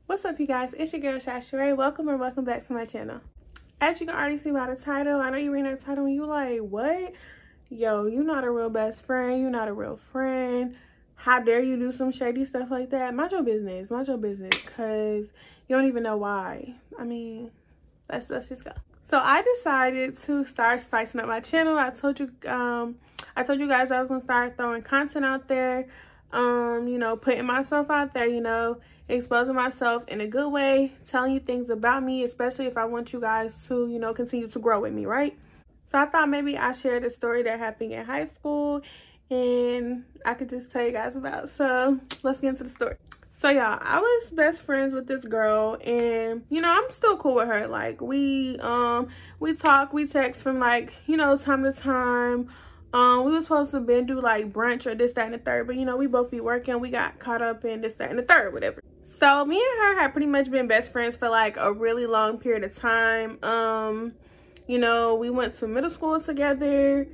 What's up, you guys? It's your girl Shysharay. Welcome back to my channel. As you can already see by the title, I know you reading that title and you like, what? Yo, you not a real best friend. You not a real friend. How dare you do some shady stuff like that? Mind your business. Mind your business, because you don't even know why. I mean, let's just go. So I decided to start spicing up my channel. I told you guys I was gonna start throwing content out there. You know, putting myself out there, you know, exposing myself in a good way, telling you things about me, especially if I want you guys to, you know, continue to grow with me, right? So I thought maybe I shared a story that happened in high school and I could just tell you guys about. So let's get into the story. So y'all, I was best friends with this girl, and you know, I'm still cool with her. Like we talk, we text from like, you know, time to time. We were supposed to do like brunch or this, that, and the third, but you know, we both be working. We got caught up in this, that, and the third, whatever. So me and her had pretty much been best friends for like a really long period of time. You know, we went to middle school together.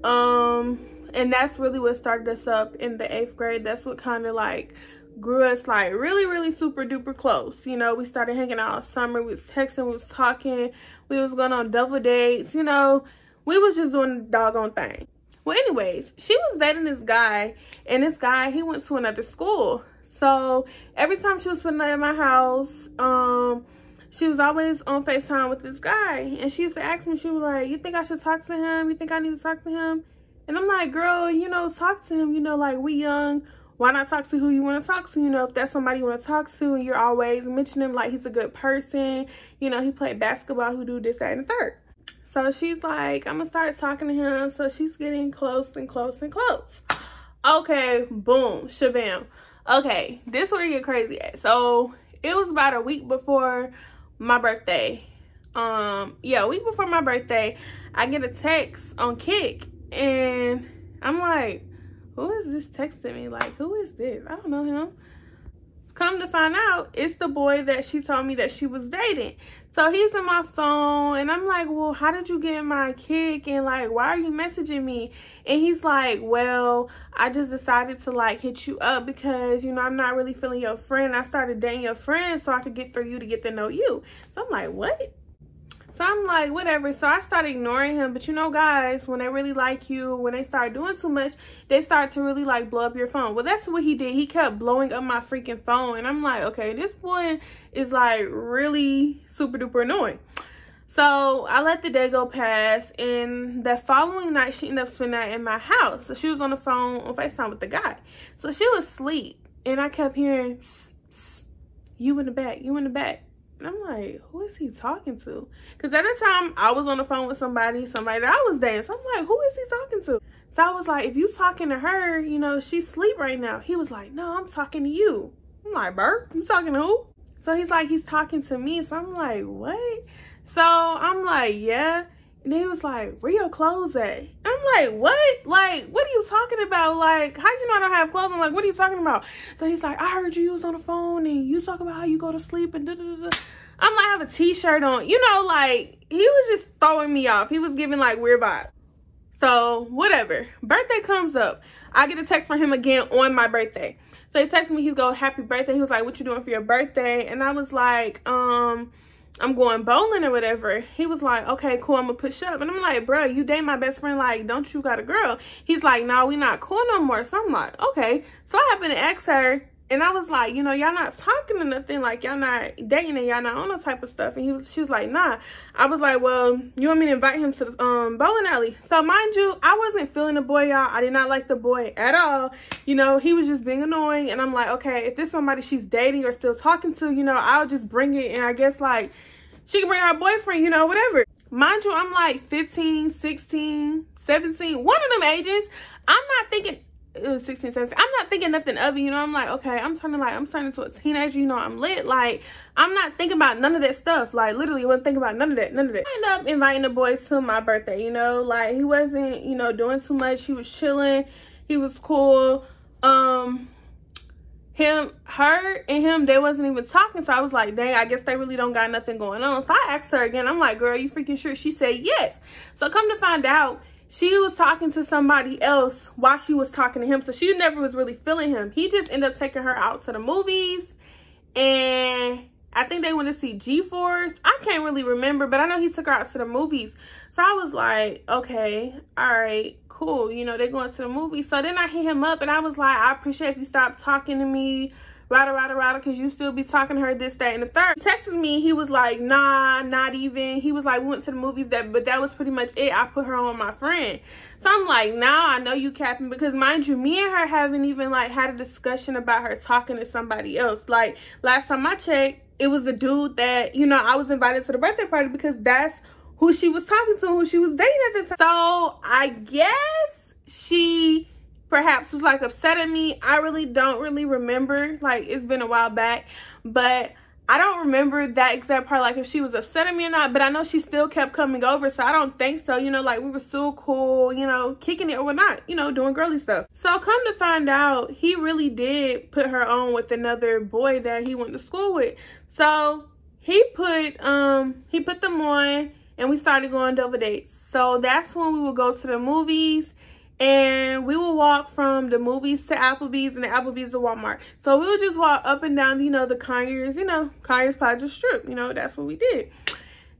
And that's really what started us up in the 8th grade. That's what kind of like grew us like really super duper close. You know, we started hanging out all summer. We was texting, we was talking, we was going on double dates, you know, we was just doing the doggone thing. Well, anyways, she was dating this guy, and this guy, he went to another school. So every time she was spending the night at my house, she was always on FaceTime with this guy. And she used to ask me, she was like, you think I should talk to him? You think I need to talk to him? And I'm like, girl, you know, talk to him. You know, like, we young. Why not talk to who you want to talk to? You know, if that's somebody you want to talk to, and you're always mentioning him like he's a good person. You know, he played basketball, who do this, that, and the third. So she's like, I'm going to start talking to him. So she's getting close and close and close. Okay, boom, shabam. Okay, this is where you get crazy at. So it was about a week before my birthday. Yeah, a week before my birthday, I get a text on Kik. And I'm like, who is this texting me? Like, who is this? I don't know him. Come to find out, it's the boy that she told me that she was dating. So he's on my phone, and I'm like, well, how did you get my Kik? And like, why are you messaging me? And he's like, well, I just decided to like hit you up because, you know, I'm not really feeling your friend. I started dating your friend so I could get through you to get to know you. So I'm like, what? So I'm like, whatever. So I started ignoring him. But you know, guys, when they really like you, when they start doing too much, they start to really like blow up your phone. Well, that's what he did. He kept blowing up my freaking phone. And I'm like, okay, this boy is like really super duper annoying. So I let the day go past. And that following night, she ended up spending that in my house. So she was on the phone on FaceTime with the guy. So she was asleep. And I kept hearing, psst, psst, you in the back, you in the back. And I'm like, who is he talking to? Because at the time, I was on the phone with somebody that I was dating. So I'm like, who is he talking to? So I was like, if you talking to her, you know, she's asleep right now. He was like, no, I'm talking to you. I'm like, Bert, you talking to who? So he's like, he's talking to me. So I'm like, what? So I'm like, yeah. And he was like, where your clothes at? I'm like, what? Like, what are you talking about? Like, how you know I don't have clothes? I'm like, what are you talking about? So he's like, I heard you was on the phone and you talk about how you go to sleep and da-da-da-da. I'm like, I have a t-shirt on. You know, like, he was just throwing me off. He was giving, like, weird vibes. So, whatever. Birthday comes up. I get a text from him again on my birthday. So he texted me, he's go, happy birthday. He was like, what you doing for your birthday? And I was like, I'm going bowling or whatever. He was like, okay, cool, I'm gonna push up. And I'm like, bro, you date my best friend, like, don't you got a girl? He's like, no, we not cool no more. So I'm like, okay. So I happened to ask her, and I was like, you know, y'all not talking or nothing, like y'all not dating and y'all not on no type of stuff. And she was like, nah. I was like, well, you want me to invite him to the bowling alley? So mind you, I wasn't feeling the boy, y'all. I did not like the boy at all. You know, he was just being annoying. And I'm like, okay, if this somebody she's dating or still talking to, you know, I'll just bring it. And I guess like she can bring her boyfriend, you know, whatever. Mind you, I'm like 15, 16, 17, one of them ages. I'm not thinking, it was 16, 17. I'm not thinking nothing of it, you know. I'm like, okay, I'm turning into a teenager, you know, I'm lit. Like, I'm not thinking about none of that stuff. Like, literally, I wasn't thinking about none of that. I ended up inviting the boy to my birthday, you know. Like, he wasn't, you know, doing too much. He was chilling. He was cool. her and him, they wasn't even talking. So I was like, dang, I guess they really don't got nothing going on. So I asked her again. I'm like, girl, you freaking sure? She said yes. So come to find out, she was talking to somebody else while she was talking to him. So she never was really feeling him. He just ended up taking her out to the movies. And I think they went to see G-Force. I can't really remember, but I know he took her out to the movies. So I was like, okay, all right, cool. You know, they're going to the movies. So then I hit him up and I was like, I appreciate if you stop talking to me, rada, because you still be talking to her, this, that, and the third. He texted me. He was like, nah, not even. He was like, we went to the movies, but that was pretty much it. I put her on with my friend. So I'm like, nah, I know you capping, because mind you, me and her haven't even like had a discussion about her talking to somebody else. Like last time I checked, it was the dude that, you know, I was invited to the birthday party because that's who she was talking to, who she was dating at the time. So I guess she perhaps was like upset at me. I really don't remember. Like, it's been a while back, but I don't remember that exact part, like if she was upset at me or not. But I know she still kept coming over, so I don't think so. You know, like we were still cool, you know, kicking it or whatnot, you know, doing girly stuff. So come to find out, he really did put her on with another boy that he went to school with. So he put them on and we started going double dates. So that's when we would go to the movies, and we would walk from the movies to Applebee's and the Applebee's to Walmart. So we would just walk up and down, you know, the Conyers, you know, Conyers Plaza Strip, you know, that's what we did.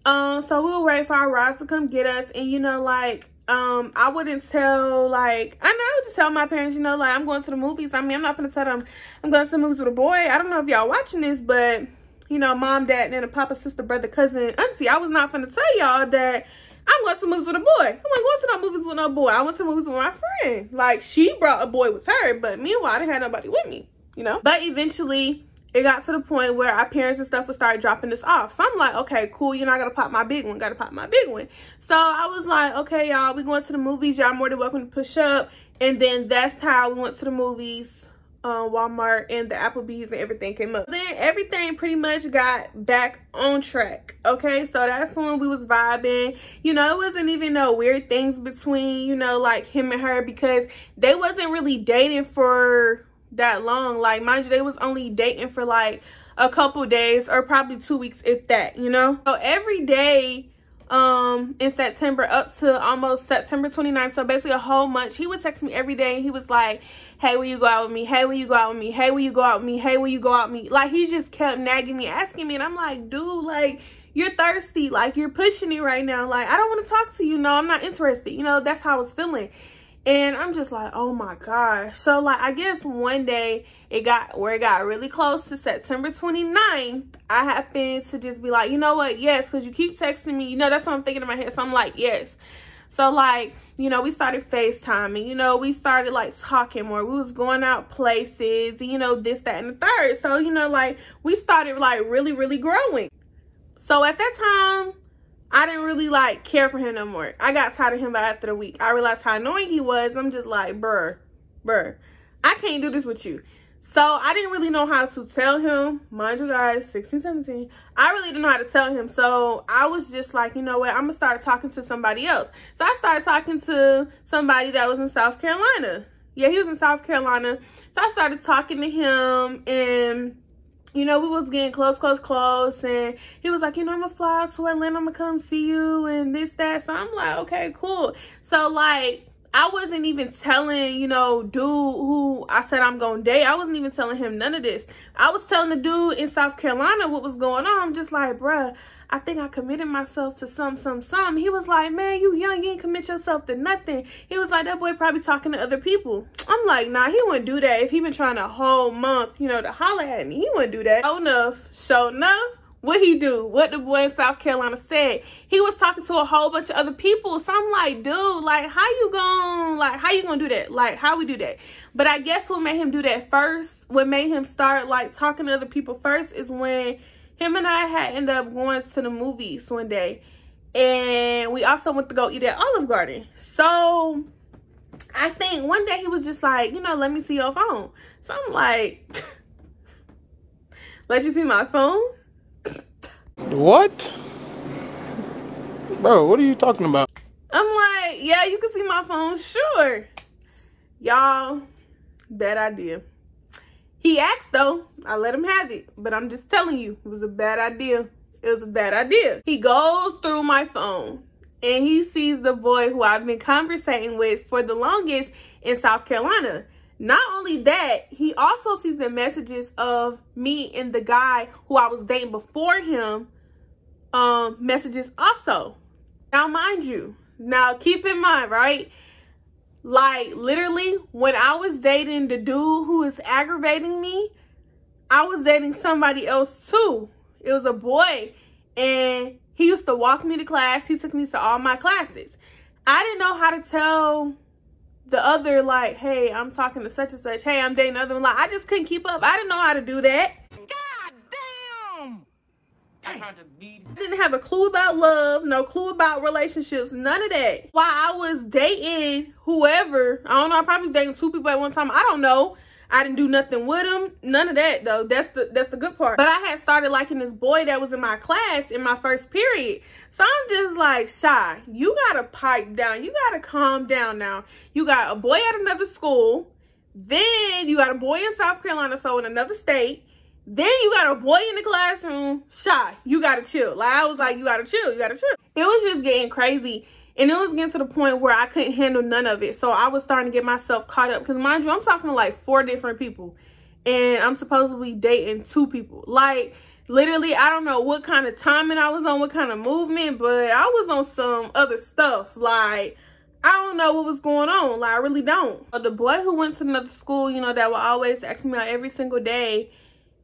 So we would wait for our rides to come get us. And, you know, like, I wouldn't tell, like, I know, I would just tell my parents, you know, like, I'm going to the movies. I mean, I'm not going to tell them I'm going to the movies with a boy. I don't know if y'all watching this, but, you know, mom, dad, and a papa, sister, brother, cousin, auntie, I was not going to tell y'all that I'm going to the movies with a boy. I wasn't going to no movies with no boy. I went to the movies with my friend. Like, she brought a boy with her, but meanwhile, I didn't have nobody with me, you know? But eventually, it got to the point where our parents and stuff would start dropping us off. So I'm like, okay, cool. You know, I got to pop my big one. Got to pop my big one. So I was like, okay, y'all, we going to the movies. Y'all more than welcome to push up. And then that's how we went to the movies. Walmart and the Applebee's and everything came up. Then everything pretty much got back on track. Okay, so that's when we was vibing. You know, it wasn't even no weird things between, you know, like him and her, because they wasn't really dating for that long. Like, mind you, they was only dating for like a couple days or probably 2 weeks, if that, you know. So every day in September up to almost September 29th, so basically a whole month, he would text me every day and he was like, hey, will you go out with me? Hey, will you go out with me? Hey, will you go out with me? Hey, will you go out with me? Like, he just kept nagging me, asking me, and I'm like, dude, like, you're thirsty, like, you're pushing it right now, like, I don't want to talk to you, no, I'm not interested, you know. That's how I was feeling. And I'm just like, oh my gosh. So like, I guess one day it got really close to September 29th. I happened to just be like, you know what? Yes, because you keep texting me. You know, that's what I'm thinking in my head. So I'm like, yes. So like, you know, we started FaceTiming. You know, we started like talking more. We was going out places, you know, this, that, and the third. So, you know, like we started like really growing. So at that time, I didn't really like care for him no more. I got tired of him after the week. I realized how annoying he was. I'm just like, bruh, I can't do this with you. So I didn't really know how to tell him. Mind you guys, 16, 17. I really didn't know how to tell him. So I was just like, you know what? I'm going to start talking to somebody else. So I started talking to somebody that was in South Carolina. Yeah, he was in South Carolina. So I started talking to him, and you know, we was getting close, and he was like, you know, I'm gonna fly out to Atlanta, I'm gonna come see you, and this, that. So I'm like, okay, cool. So like, I wasn't even telling, you know, dude who I said I'm gonna date, I wasn't even telling him none of this. I was telling the dude in South Carolina what was going on. I'm just like, bruh, I think I committed myself to some. He was like, man, you young, you ain't commit yourself to nothing. He was like, that boy probably talking to other people. I'm like, nah, he wouldn't do that. If he been trying a whole month, you know, to holler at me, he wouldn't do that. Sure enough, what he do? What the boy in South Carolina said? He was talking to a whole bunch of other people. So I'm like, dude, like, how you gonna do that? Like, how we do that? But I guess what made him do that first, what made him start like talking to other people first, is when him and I had ended up going to the movies one day, and we also went to go eat at Olive Garden. So I think one day he was just like, you know, let me see your phone. So I'm like, let you see my phone? What? Bro, what are you talking about? I'm like, yeah, you can see my phone, sure. Y'all, bad idea. He asked though, I let him have it, but I'm just telling you, it was a bad idea. It was a bad idea. He goes through my phone and he sees the boy who I've been conversating with for the longest in South Carolina. Not only that, he also sees the messages of me and the guy who I was dating before him, messages also. Now, mind you, now keep in mind, right? Like, literally, when I was dating the dude who was aggravating me, I was dating somebody else too. It was a boy, and he used to walk me to class. He took me to all my classes. I didn't know how to tell the other, like, hey, I'm talking to such and such. Hey, I'm dating another one. Like, I just couldn't keep up. I didn't know how to do that. God damn! I didn't have a clue about love, no clue about relationships, none of that. While I was dating whoever, I don't know, I probably was dating 2 people at one time. I don't know. I didn't do nothing with them. None of that though. That's the good part. But I had started liking this boy that was in my class in my first period. So I'm just like, Shy, you gotta pipe down. You gotta calm down now. You got a boy at another school. Then you got a boy in South Carolina, so in another state. Then you got a boy in the classroom. Shy, you gotta chill. Like, I was like, you gotta chill, you gotta chill. It was just getting crazy. And it was getting to the point where I couldn't handle none of it. So I was starting to get myself caught up. Because mind you, I'm talking to like 4 different people. And I'm supposedly dating 2 people. Like, literally, I don't know what kind of timing I was on, what kind of movement. But I was on some other stuff. Like, I don't know what was going on. Like, I really don't. But the boy who went to another school, you know, that would always ask me out every single day,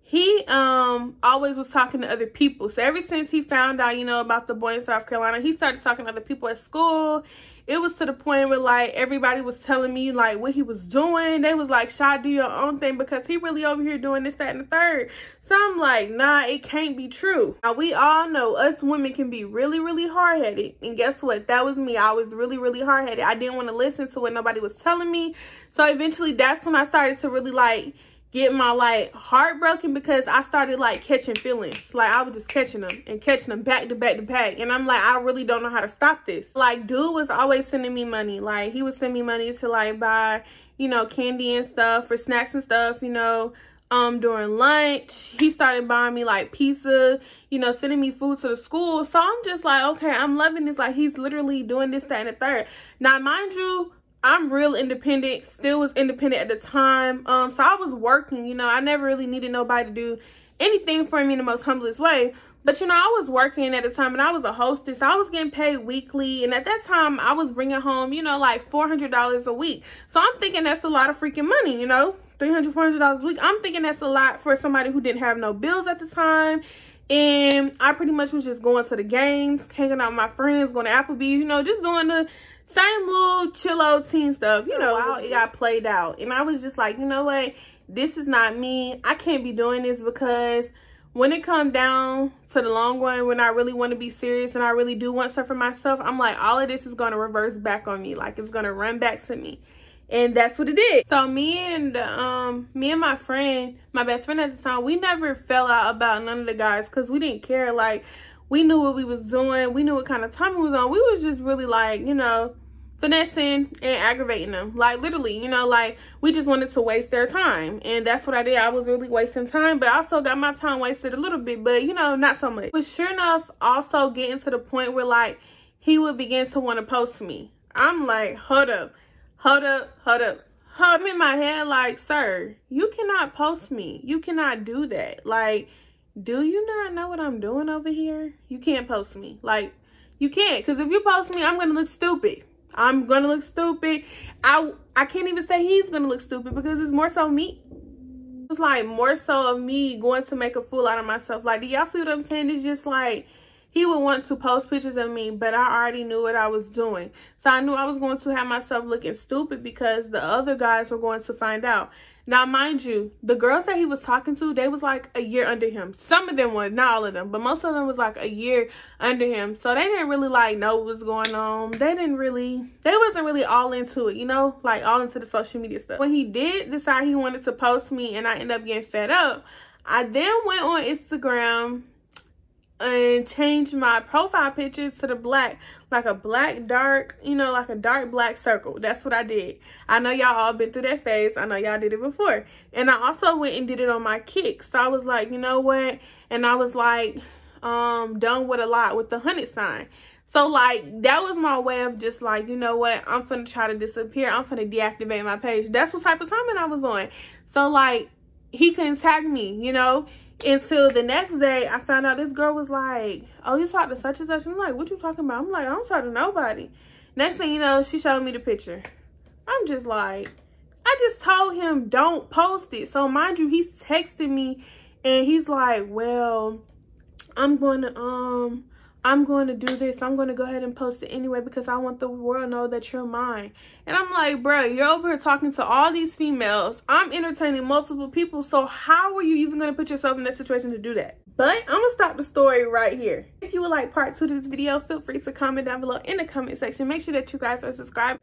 he always was talking to other people. So ever since he found out, you know, about the boy in South Carolina, he started talking to other people at school. It was to the point where, like, everybody was telling me, like, what he was doing. They was like, Shy, do your own thing because he really over here doing this, that, and the third. So I'm like, nah, it can't be true. Now, we all know us women can be really, really hard-headed. And guess what? That was me. I was really, really hard-headed. I didn't want to listen to what nobody was telling me. So eventually, that's when I started to really, like, get my like heart broken because I started like catching feelings. Like, I was just catching them back to back to back. And I'm like, I really don't know how to stop this. Like, dude was always sending me money. Like, he would send me money to like buy, you know, candy and stuff for snacks and stuff, you know, during lunch. He started buying me like pizza, you know, sending me food to the school. So I'm just like, okay, I'm loving this. Like, he's literally doing this, that, and the third. Now, mind you, I'm real independent, still was independent at the time. So I was working, you know, I never really needed nobody to do anything for me in the most humblest way. But, you know, I was working at the time and I was a hostess. I was getting paid weekly. And at that time, I was bringing home, you know, like $400 a week. So I'm thinking that's a lot of freaking money, you know, $300, $400 a week. I'm thinking that's a lot for somebody who didn't have no bills at the time. And I pretty much was just going to the games, hanging out with my friends, going to Applebee's, you know, just doing the same little chillo teen stuff, you know, how it got played out. And I was just like, you know what? This is not me. I can't be doing this because when it comes down to the long run, when I really want to be serious and I really do want stuff for myself, I'm like, all of this is going to reverse back on me. Like, it's going to run back to me. And that's what it did. So me and my friend, my best friend at the time, we never fell out about none of the guys because we didn't care. Like, we knew what we was doing. We knew what kind of time we was on. We was just really like, you know, finessing and aggravating them. Like, literally, you know, like, we just wanted to waste their time. And that's what I did. I was really wasting time, but I also got my time wasted a little bit, but, you know, not so much. But sure enough, also getting to the point where, like, he would begin to want to post me. I'm like, hold up. I'm in my head like, sir, you cannot post me. You cannot do that. Like, do you not know what I'm doing over here? You can't post me. Like, you can't. Because if you post me, I'm going to look stupid. I'm going to look stupid. I can't even say he's going to look stupid because it's more so me. It's like more so of me going to make a fool out of myself. Like, do y'all see what I'm saying? It's just like, he would want to post pictures of me, but I already knew what I was doing. So I knew I was going to have myself looking stupid because the other guys were going to find out. Now, mind you, the girls that he was talking to, they was like a year under him. Some of them was, not all of them, but most of them was like a year under him. So they didn't really like know what was going on. They wasn't really all into it, you know, like all into the social media stuff. When he did decide he wanted to post me and I ended up getting fed up, I then went on Instagram and change my profile picture to the black, like a black dark, you know, like a dark black circle. That's what I did. I know y'all all been through that phase. I know y'all did it before. And I also went and did it on my kicks. So I was like, you know what? And I was like, done with a lot with the 100 sign. So like that was my way of just like, you know what? I'm finna try to disappear. I'm finna deactivate my page. That's what type of timing I was on. So like he couldn't tag me, you know? Until the next day, I found out this girl was like, oh, you talked to such and such. I'm like, what you talking about? I'm like, I don't talk to nobody. Next thing you know, she showed me the picture. I'm just like, I just told him don't post it. So mind you, he's texting me and he's like, well, I'm going to do this. I'm going to go ahead and post it anyway because I want the world to know that you're mine. And I'm like, bro, you're over here talking to all these females. I'm entertaining multiple people. So how are you even going to put yourself in that situation to do that? But I'm going to stop the story right here. If you would like part 2 to this video, feel free to comment down below in the comment section. Make sure that you guys are subscribed.